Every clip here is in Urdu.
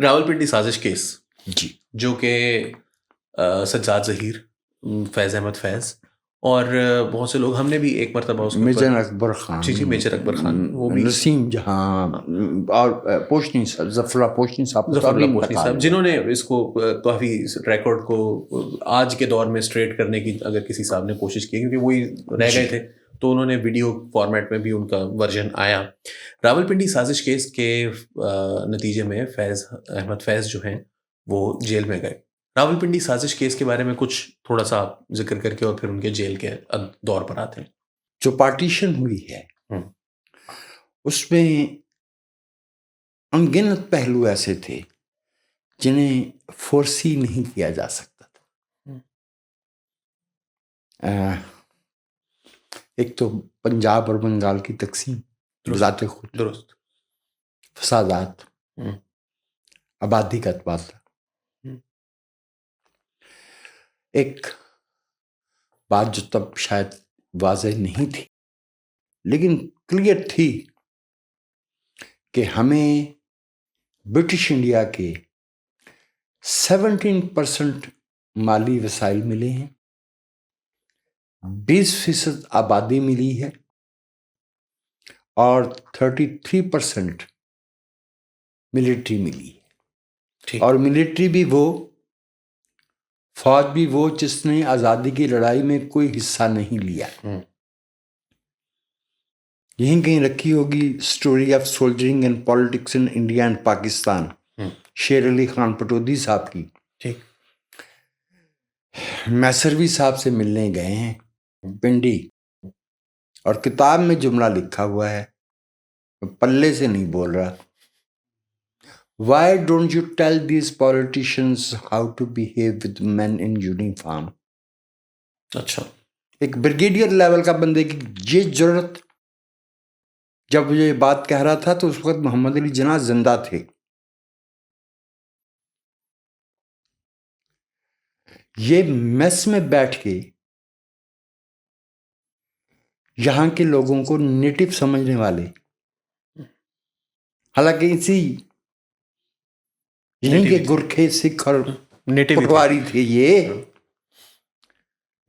راولپنڈی سازش کیس جی، جو کہ سجاد ظہیر، فیض احمد فیض اور بہت سے لوگ، ہم نے بھی ایک مرتبہ اس میجر اکبر خان، جی میجر اکبر خان، وہ بھی نسیم جہاں اور پوشنی صاحب، ظفر اللہ پوشنی صاحب، جنہوں نے اس کو کافی ریکارڈ کو آج کے دور میں اسٹریٹ کرنے کی اگر کسی صاحب نے کوشش کی، کیونکہ وہی رہ گئے تھے، تو انہوں نے ویڈیو فارمیٹ میں بھی ان کا ورژن آیا۔ راولپنڈی سازش کیس کے نتیجے میں فیض احمد فیض جو ہیں وہ جیل میں گئے۔ راولپنڈی سازش کیس کے بارے میں کچھ تھوڑا سا ذکر کر کے اور پھر ان کے جیل کے دور پر آتے ہیں۔ جو پارٹیشن ہوئی ہے اس میں انگنت پہلو ایسے تھے جنہیں فورسی نہیں کیا جا سکتا تھا۔ ایک تو پنجاب اور بنگال کی تقسیم ذات خود، درست، فسادات، آبادی کا تبادلہ۔ ایک بات جو تب شاید واضح نہیں تھی لیکن کلیئر تھی کہ ہمیں برٹش انڈیا کے 17% مالی وسائل ملے ہیں، 20% آبادی ملی ہے اور 33% ملٹری ملی ہے۔ اور ملٹری بھی وہ، فوج بھی وہ جس نے آزادی کی لڑائی میں کوئی حصہ نہیں لیا۔ یہیں کہیں رکھی ہوگی story of soldiering and politics in India and Pakistan, Sher Ali Khan Pataudi صاحب کی۔ میسروی صاحب سے ملنے گئے ہیں پنڈی، اور کتاب میں جملہ لکھا ہوا ہے، پلے سے نہیں بول رہا، Why don't you tell these politicians how to behave with men in uniform؟ اچھا، ایک بریگیڈیئر لیول کا بندے کی یہ جرت، جب یہ بات کہہ رہا تھا تو اس وقت محمد علی جناح زندہ تھے۔ یہ میس میں بیٹھ کے یہاں کے لوگوں کو نیٹو سمجھنے والے، حالانکہ اسی یہیں کے گورکھے، سکھ اور پٹواری تھے یہ،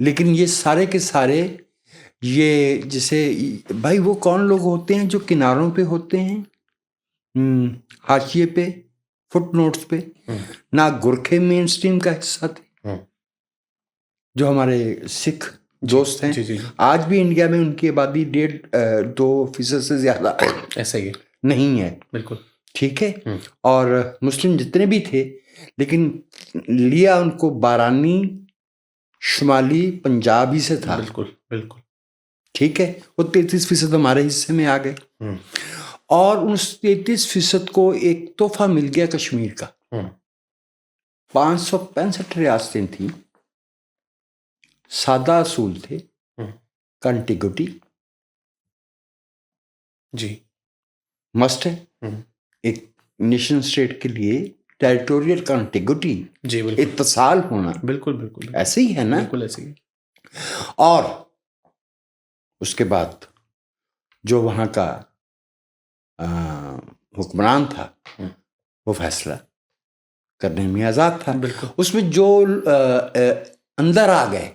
لیکن یہ سارے کے سارے یہ جیسے بھائی وہ کون لوگ ہوتے ہیں جو کناروں پہ ہوتے ہیں، حاشیے پہ، فٹ نوٹس پہ، نہ گورکھے مین سٹریم کا حصہ تھے، جو ہمارے سکھ دوست ہیں۔ آج بھی انڈیا میں ان کی آبادی 1.5-2% سے زیادہ ایسا ہی نہیں ہے، بالکل ٹھیک ہے۔ اور مسلم جتنے بھی تھے، لیکن لیا ان کو بارانی شمالی پنجاب ہی سے تھا، بالکل بالکل ٹھیک ہے۔ وہ 33% ہمارے حصے میں آ گئے، اور اس 33% کو ایک تحفہ مل گیا کشمیر کا۔ 565 ریاستیں تھیں، سادہ اصول تھے، کنٹیگوٹی جی مسٹ ہے ایک نیشن اسٹیٹ کے لیے، ٹیریٹوریل کنٹیگوٹی، جی بالکل، اتصال ہونا، بالکل بالکل ایسے ہی ہے نا، بالکل ایسے ہی۔ اور اس کے بعد جو وہاں کا حکمران تھا وہ فیصلہ کرنے میں آزاد تھا۔ اس میں جو اندر آ گئے،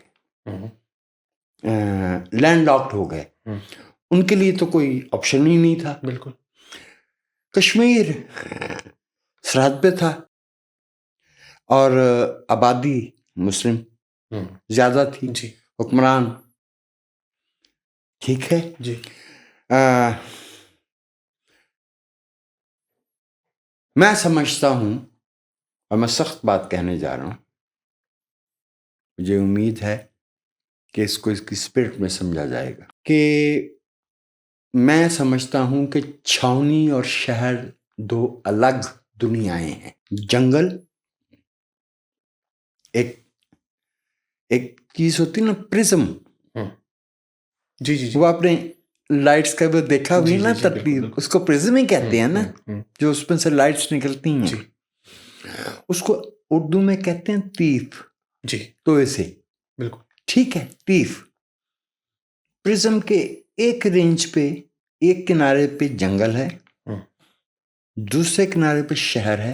لینڈ لاکڈ ہو گئے، ان کے لیے تو کوئی آپشن ہی نہیں تھا۔ بالکل، کشمیر سرحد پہ تھا اور آبادی مسلم زیادہ تھی، حکمران ٹھیک ہے جی۔ میں سمجھتا ہوں، اور میں سخت بات کہنے جا رہا ہوں، مجھے امید ہے کہ اس کو اس کی اسپرٹ میں سمجھا جائے گا، کہ میں سمجھتا ہوں کہ چھاؤنی اور شہر دو الگ دنیایں ہیں۔ جنگل ایک چیز ہوتی نا، پرزم، جی جی جی، وہ آپ نے لائٹس کا وہ دیکھا ہوئی نا تقریر، اس کو پرزم ہی کہتے ہیں نا، جو اس میں سے لائٹس نکلتی ہیں، اس کو اردو میں کہتے ہیں تیف۔ جی، تو ایسے بالکل ٹھیک ہے، تیف پرزم کے ایک رینج پہ، ایک کنارے پہ جنگل ہے، دوسرے کنارے پہ شہر ہے،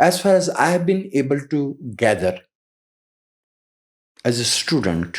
As far as I have been able to gather as a student,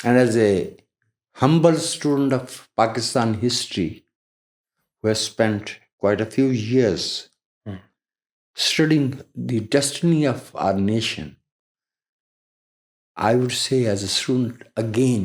And as a humble student of Pakistan history who has spent quite a few years studying the destiny of our nation, I would say as a student again,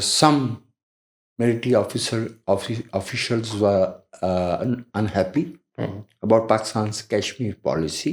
some military officials were unhappy about Pakistan's Kashmir policy.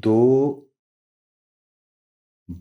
2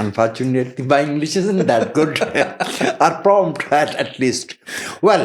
Unfortunately, my English isn't that good or prompt at least. Well,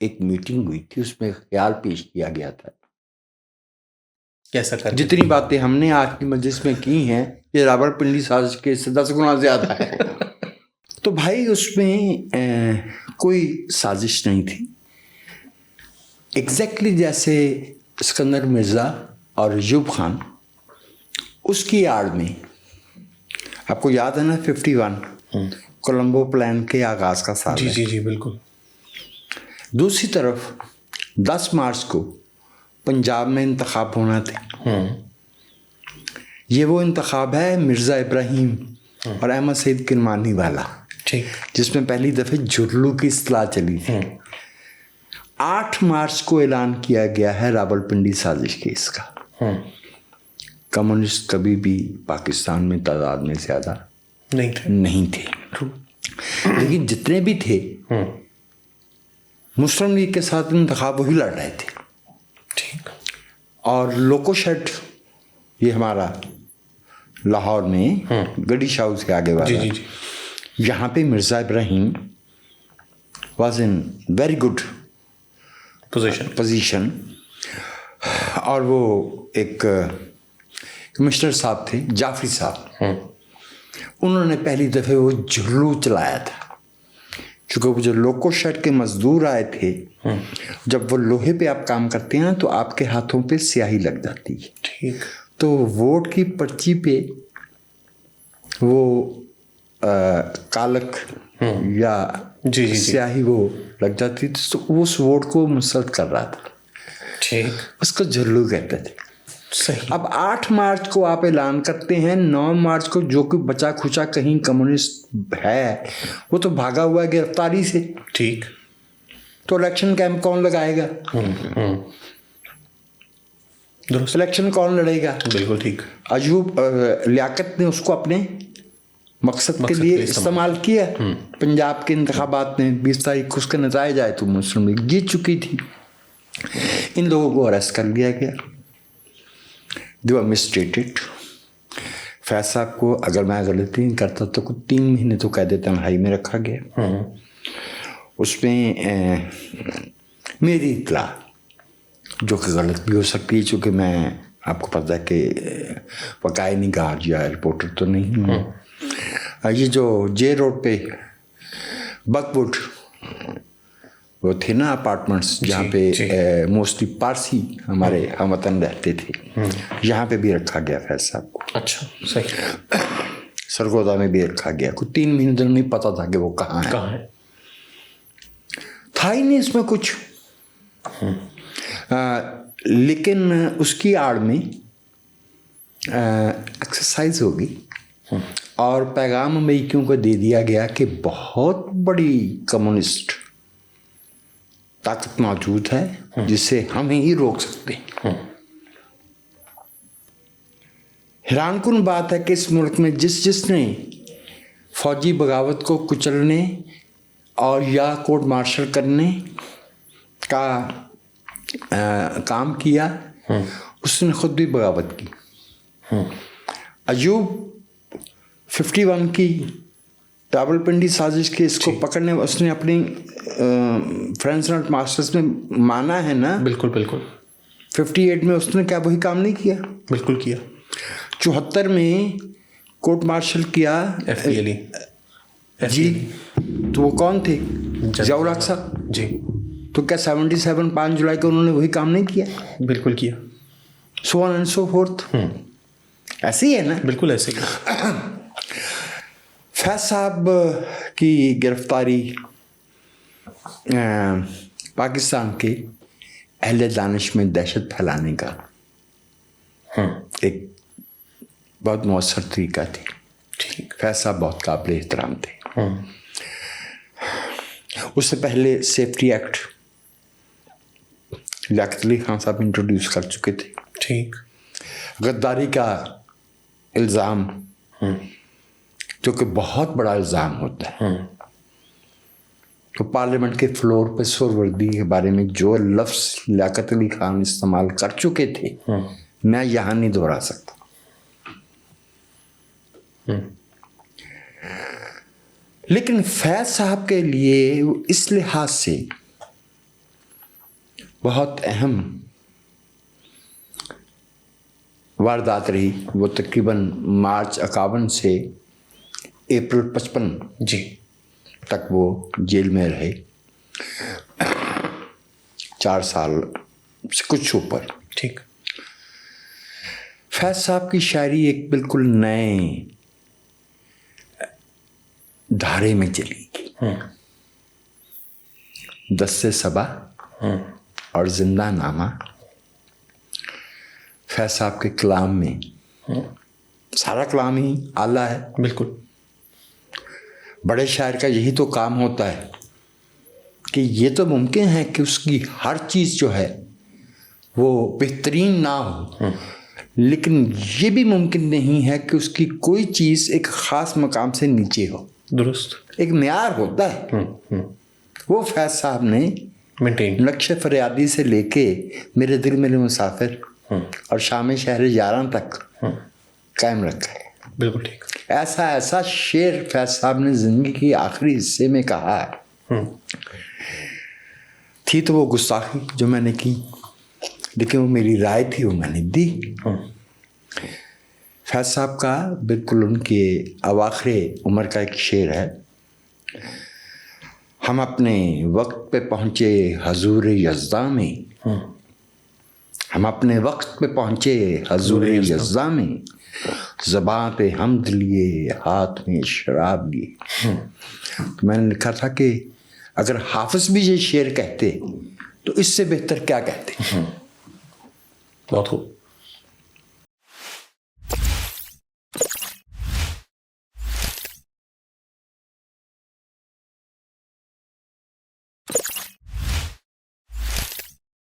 ایک میٹنگ ہوئی تھی, اس میں خیال پیش کیا گیا تھا کیسا کر جتنی باتیں ہم نے آج کی مجلس میں کی ہیں یہ راولپنڈی سازش کے 10 گنا زیادہ ہے. تو بھائی اس میں کوئی سازش نہیں تھی. ایگزیکٹلی جیسے اسکندر مرزا اور ایوب خان, اس کی آڑ میں آپ کو یاد ہے نا 51 کولمبو پلان کے آغاز کا سال ہے. جی بالکل. دوسری طرف 10 مارچ کو پنجاب میں انتخاب ہونا تھے. یہ وہ انتخاب ہے مرزا ابراہیم اور احمد سعید کرمانی والا, جس میں پہلی دفعہ جھرلو کی اصطلاح چلی تھی. 8 مارچ کو اعلان کیا گیا ہے راولپنڈی سازش کیس کا. کمیونسٹ کبھی بھی پاکستان میں تعداد میں زیادہ نہیں تھے, لیکن جتنے بھی تھے مسلم لیگ کے ساتھ انتخاب وہی لڑ رہے تھے. اور لوکو شیڈ یہ ہمارا لاہور میں گڑی شاہو سے آگے والا, یہاں پہ Mirza Ibrahim was in very good position. اور وہ ایک کمشنر صاحب تھے جعفری صاحب, انہوں نے پہلی دفعہ وہ جھرلو چلایا تھا. چونکہ وہ جو لوکو شیڈ کے مزدور آئے تھے, جب وہ لوہے پہ آپ کام کرتے ہیں تو آپ کے ہاتھوں پہ سیاہی لگ جاتی ہے. تو ووٹ کی پرچی پہ وہ کالک یا سیاہی وہ لگ جاتی تھی, تو اس ووٹ کو مسلط کر رہا تھا. اس کو جھرلو کہتے تھے. اب 8 مارچ کو آپ اعلان کرتے ہیں, 9 مارچ کو جو کوئی بچا کھچا کہیں کمیونسٹ ہے وہ تو بھاگا ہوا ہے گرفتاری سے. تو الیکشن کیمپ کون لگائے گا, الیکشن کون لڑے گا. بالکل ٹھیک. ایوب لیاقت نے اس کو اپنے مقصد کے لیے استعمال کیا. پنجاب کے انتخابات میں 20 تاریخ کو اس کا نتائج آئے تو مسلم لیگ جیت چکی تھی. ان لوگوں کو اریسٹ کر لیا گیا. جو مسٹریٹڈ. فیض صاحب کو اگر میں غلطی نہیں کرتا تو 3 مہینے تو قید تنہائی میں رکھا گیا. اس میں میری اطلاع, جو کہ غلط بھی ہو سکتی ہے چونکہ میں آپ کو پتہ ہے کہ وقائع نگار یا رپورٹر تو نہیں ہوں. یہ جو جے روڈ پہ بک وڈ وہ تھے نا اپارٹمنٹس جہاں پہ موسٹلی پارسی ہمارے ہم وطن رہتے تھے, یہاں پہ بھی رکھا گیا فیض صاحب کو. اچھا صحیح. سرگودا میں بھی رکھا گیا. کوئی 3 مہینے تک نہیں پتا تھا کہ وہ کہاں ہے. تھا ہی نہیں اس میں کچھ. لیکن اس کی آڑ میں ایکسرسائز ہوگی اور پیغام امریکیوں کو دے دیا گیا کہ بہت بڑی کمیونسٹ طاقت موجود ہے جسے ہم ہی روک سکتے ہیں. حیران کن بات ہے کہ اس ملک میں جس نے فوجی بغاوت کو کچلنے اور یا کورٹ مارشل کرنے کا کام کیا, اس نے خود بھی بغاوت کی. ایوب 51 کی راولپنڈی سازش کے اس کو پکڑنے اس نے اپنی فرینچ نوٹ ماسٹرز میں مانا ہے نا. بالکل 58 میں اس نے کیا وہی کام نہیں کیا. بالکل کیا. 74 میں کورٹ مارشل کیا FPLE. جی تو وہ کون تھے, ضیاء الحق صاحب. جی تو کیا 77 5 جولائی کو انہوں نے وہی کام نہیں کیا. بالکل کیا. so on and so forth. ایسے ہی ہے نا. بالکل ایسے ہی. فیض صاحب کی گرفتاری پاکستان کے اہل دانش میں دہشت پھیلانے کا ایک بہت مؤثر طریقہ تھی. فیض صاحب بہت قابل احترام تھے. اس سے پہلے سیفٹی ایکٹ لیاقت علی خان صاحب انٹروڈیوس کر چکے تھے. ٹھیک. غداری کا الزام جو کہ بہت بڑا الزام ہوتا ہے, تو پارلیمنٹ کے فلور پہ سہروردی کے بارے میں جو لفظ لیاقت علی خان استعمال کر چکے تھے میں یہاں نہیں دہرا سکتا. لیکن فیض صاحب کے لیے اس لحاظ سے بہت اہم واردات رہی. وہ تقریباً مارچ 51 سے اپریل 55 جی تک وہ جیل میں رہے. 4 سال سے کچھ اوپر. ٹھیک. فیض صاحب کی شاعری ایک بالکل نئے دھارے میں چلی گئی. دست صبا اور زندہ نامہ فیض صاحب کے کلام میں سارا کلام ہی اعلیٰ ہے. بالکل. بڑے شاعر کا یہی تو کام ہوتا ہے کہ یہ تو ممکن ہے کہ اس کی ہر چیز جو ہے وہ بہترین نہ ہو، لیکن یہ بھی ممکن نہیں ہے کہ اس کی کوئی چیز ایک خاص مقام سے نیچے ہو. درست. ایک معیار ہوتا ہے. وہ فیض صاحب نے مینٹین. نقش فریادی سے لے کے میرے دل میرے مسافر اور شام شہر یاراں تک قائم رکھا ہے. بالکل ٹھیک. ایسا شعر فیض صاحب نے زندگی کے آخری حصے میں کہا ہے. تھی تو وہ گستاخی جو میں نے کی، لیکن وہ میری رائے تھی، وہ میں نے دی. فیض صاحب کا بالکل ان کے اواخر عمر کا ایک شعر ہے. ہم اپنے وقت پہ پہنچے حضور یزداں میں، ہم اپنے وقت پہ پہنچے حضور یزداں میں، زباں پہ حمد لیے ہاتھ میں شراب لیے. تو میں نے لکھا تھا کہ اگر حافظ بھی یہ شعر کہتے تو اس سے بہتر کیا کہتے. بہت خوب.